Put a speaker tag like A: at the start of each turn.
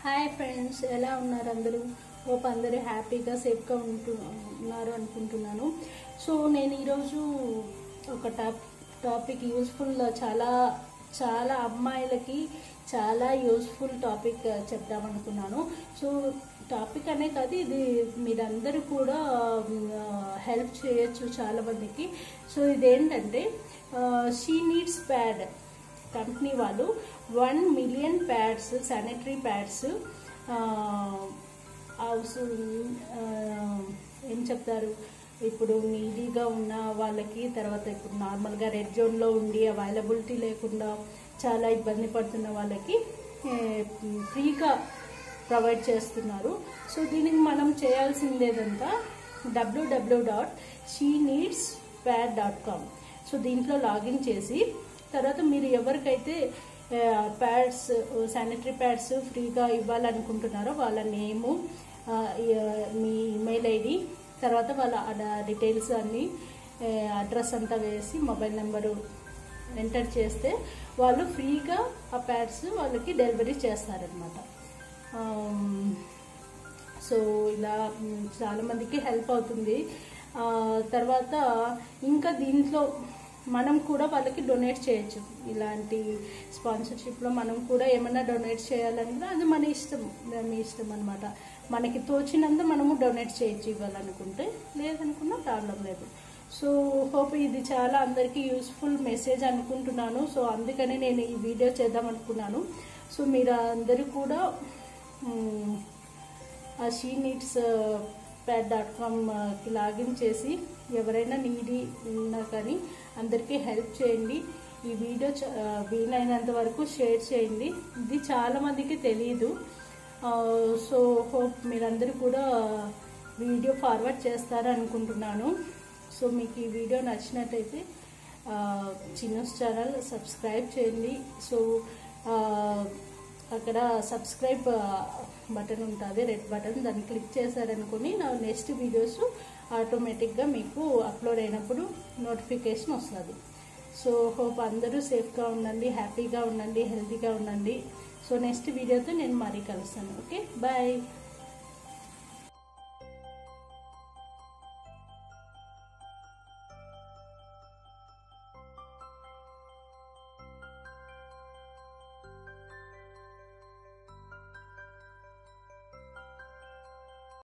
A: Hi friends, ఎలా ఉన్నారు అందరూ? హోప్ అందరూ హ్యాపీగా సేఫ్గా ఉన్నారు అనుకుంటున్నాను. సో నేను ఈరోజు ఒక టాపిక్ యూస్ఫుల్, చాలా చాలా అమ్మాయిలకి చాలా యూస్ఫుల్ టాపిక్ చెప్దామనుకున్నాను. సో టాపిక్ అనే కాదు, ఇది మీరందరూ కూడా హెల్ప్ చేయొచ్చు చాలా మందికి. సో ఇదేంటంటే షీ నీడ్స్ ప్యాడ్ కంపెనీ వాళ్ళు 1 మిలియన్ ప్యాడ్స్, శానిటరీ ప్యాడ్స్ ఏం చెప్తారు, ఇప్పుడు నీడీగా ఉన్న వాళ్ళకి, తర్వాత ఇప్పుడు నార్మల్గా రెడ్ జోన్లో ఉండి అవైలబిలిటీ లేకుండా చాలా ఇబ్బంది పడుతున్న వాళ్ళకి ఫ్రీగా ప్రొవైడ్ చేస్తున్నారు. సో దీనికి మనం చేయాల్సిందేదంతా www.sheneedspad.com. సో దీంట్లో లాగిన్ చేసి తర్వాత మీరు ఎవరికైతే ప్యాడ్స్, శానిటరీ ప్యాడ్స్ ఫ్రీగా ఇవ్వాలనుకుంటున్నారో వాళ్ళ నేము, మీ ఈమెయిల్ ఐడి, తర్వాత వాళ్ళ డీటెయిల్స్ అన్నీ, అడ్రస్ అంతా వేసి మొబైల్ నెంబరు ఎంటర్ చేస్తే వాళ్ళు ఫ్రీగా ఆ ప్యాడ్స్ వాళ్ళకి డెలివరీ చేస్తారనమాట. సో ఇలా చాలామందికి హెల్ప్ అవుతుంది. తర్వాత ఇంకా దీంట్లో మనం కూడా వాళ్ళకి డొనేట్ చేయొచ్చు. ఇలాంటి స్పాన్సర్షిప్లో మనం కూడా ఏమైనా డొనేట్ చేయాలన్నా అది మన ఇష్టం, మీ ఇష్టం అనమాట. మనకి తోచినంత మనము డొనేట్ చేయొచ్చు ఇవ్వాలనుకుంటే, లేదనుకున్నా ప్రాబ్లం లేదు. సో హోప్ ఇది చాలా అందరికీ యూస్ఫుల్ మెసేజ్ అనుకుంటున్నాను. సో అందుకనే నేను ఈ వీడియో చేద్దాం అనుకున్నాను. సో మీరు అందరూ కూడా sheneedspad.com-కి లాగిన్ చేసి ఎవరైనా నీడీ ఉన్నా కానీ అందరికీ హెల్ప్ చేయండి. ఈ వీడియో వీలైనంత వరకు షేర్ చేయండి. ఇది చాలామందికి తెలియదు. సో హోప్ మీరందరూ కూడా వీడియో ఫార్వర్డ్ చేస్తారని అనుకుంటున్నాను. సో మీకు ఈ వీడియో నచ్చినట్టయితే చిన్నూస్ ఛానల్ సబ్స్క్రైబ్ చేయండి. సో అక్కడ సబ్స్క్రైబ్ బటన్ ఉంటుంది, రెడ్ బటన్, దాన్ని క్లిక్ చేశారనుకుని నా నెక్స్ట్ వీడియోస్ ఆటోమేటిక్గా మీకు అప్లోడ్ అయినప్పుడు నోటిఫికేషన్ వస్తుంది. సో హోప్ అందరూ సేఫ్గా ఉండండి, హ్యాపీగా ఉండండి, హెల్తీగా ఉండండి. సో నెక్స్ట్ వీడియోతో నేను మరీ కలుస్తాను. Okay, bye.